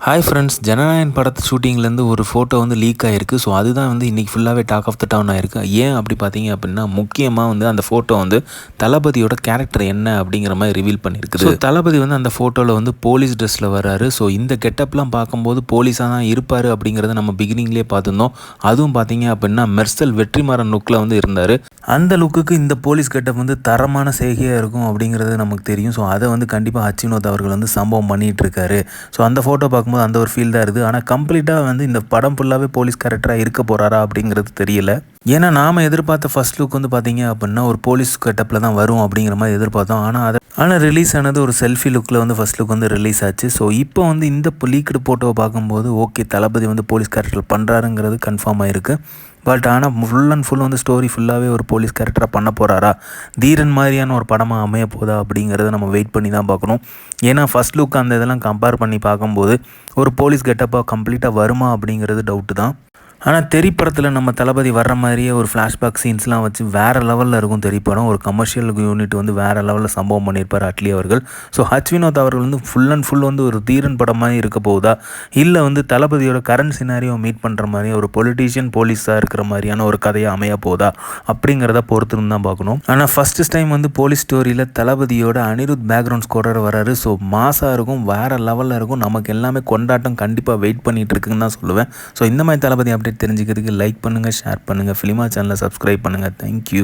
Hi friends, Jananayagan படத்து ஷூட்டிங்லேருந்து ஒரு photo வந்து லீக் ஆகிருக்கு. ஸோ அதுதான் வந்து இன்றைக்கி ஃபுல்லாகவே டாக் ஆஃப் த டவுன் ஆயிருக்கு. ஏன் அப்படி பார்த்தீங்க அப்படின்னா, முக்கியமாக வந்து அந்த ஃபோட்டோ வந்து தளபதியோட கேரக்டர் என்ன அப்படிங்கிற மாதிரி ரிவீல் பண்ணியிருக்குது. ஸோ தளபதி வந்து அந்த ஃபோட்டோவில் வந்து போலீஸ் ட்ரெஸ்ஸில் வர்றாரு. ஸோ இந்த கெட்டப்லாம் பார்க்கும்போது போலீஸாக தான் இருப்பார் அப்படிங்கிறத நம்ம பிகினிங்லேயே பார்த்துருந்தோம். அதுவும் பார்த்தீங்க அப்படின்னா மெர்சல் வெற்றிமாறன் லுக்கில் வந்து இருந்தார். அந்த லுக்குக்கு இந்த போலீஸ் கெட்டப் வந்து தரமான செய்கையாக இருக்கும் அப்படிங்கிறது நமக்கு தெரியும். ஸோ அதை வந்து கண்டிப்பாக அச்சினோத் அவர்கள் வந்து சம்பவம் பண்ணிகிட்டு இருக்காரு. ஸோ அந்த ஃபோட்டோ பார்க்கும்போது அந்த ஒரு ஃபீல் தான் இருக்குது. ஆனால் கம்ப்ளீட்டாக வந்து இந்த படம் ஃபுல்லாகவே போலீஸ் கேரக்டராக இருக்க போகிறாரா அப்படிங்கிறது தெரியல. ஏன்னா நாம் எதிர்பார்த்த ஃபர்ஸ்ட் லுக் வந்து பார்த்தீங்க அப்படின்னா ஒரு போலீஸ் கெட்டப்பில் தான் வரும் அப்படிங்கிற மாதிரி எதிர்பார்த்தோம். ஆனால் ரிலீஸ் ஆனது ஒரு செல்ஃபி லுக்கில் வந்து ஃபர்ஸ்ட் லுக் வந்து ரிலீஸ் ஆச்சு. ஸோ இப்போ வந்து இந்த லீக்டு ஃபோட்டோவை பார்க்கும்போது ஓகே, தளபதி வந்து போலீஸ் கேரக்டர் பண்ணுறாருங்கிறது கன்ஃபார்ம் ஆகிருக்கு. பட் ஆனால் ஃபுல் அண்ட் ஃபுல் வந்து ஸ்டோரி ஃபுல்லாகவே ஒரு போலீஸ் கேரக்டராக பண்ண போகிறாரா, தீரன் மாதிரியான ஒரு படமாக அமைய போதா அப்படிங்கிறத நம்ம வெயிட் பண்ணி தான் பார்க்கணும். ஏன்னா ஃபர்ஸ்ட் லுக் அந்த இதெல்லாம் கம்பேர் பண்ணி பார்க்கும்போது ஒரு போலீஸ் கெட்டப்பாக கம்ப்ளீட்டாக வருமா அப்படிங்கிறது டவுட்டு தான். ஆனால் திரைப்படத்தில் நம்ம தளபதி வர்ற மாதிரியே ஒரு ஃப்ளாஷ்பேக் சீன்ஸ்லாம் வச்சு வேறு லெவலில் இருக்கும் திரைப்படம். ஒரு கமர்ஷியல் யூனிட் வந்து வேறு லெவலில் சம்பவம் பண்ணியிருப்பார் அட்லி அவர்கள். ஸோ வினோத் அவர்கள் வந்து ஃபுல் அண்ட் ஃபுல் வந்து ஒரு தீரன் படம் மாதிரி இருக்க போகுதா, இல்லை வந்து தளபதியோட கரண்ட் சினாரியோ மீட் பண்ணுற மாதிரி ஒரு பொலிட்டீஷியன் போலீஸாக இருக்கிற மாதிரியான ஒரு கதையை அமைய போகுதா அப்படிங்கிறத பொறுத்துன்னு தான் பார்க்கணும். ஆனால் ஃபஸ்ட்டு டைம் வந்து போலீஸ் ஸ்டோரியில் தளபதியோட அனிருத் பேக்ரவுண்ட் ஸ்கோரர் வராரு. ஸோ மாசாக இருக்கும், வேறு லெவலில் இருக்கும். நமக்கு எல்லாமே கொண்டாட்டம் கண்டிப்பாக வெயிட் பண்ணிகிட்டு இருக்குன்னு தான் சொல்லுவேன். ஸோ இந்த மாதிரி தளபதி தெரிஞ்சுக்கிறதுக்கு லைக் பண்ணுங்கள், ஷேர் பண்ணுங்கள், ஃபிலிமா சேனலை சப்ஸ்கிரைப் பண்ணுங்கள். தேங்க்யூ.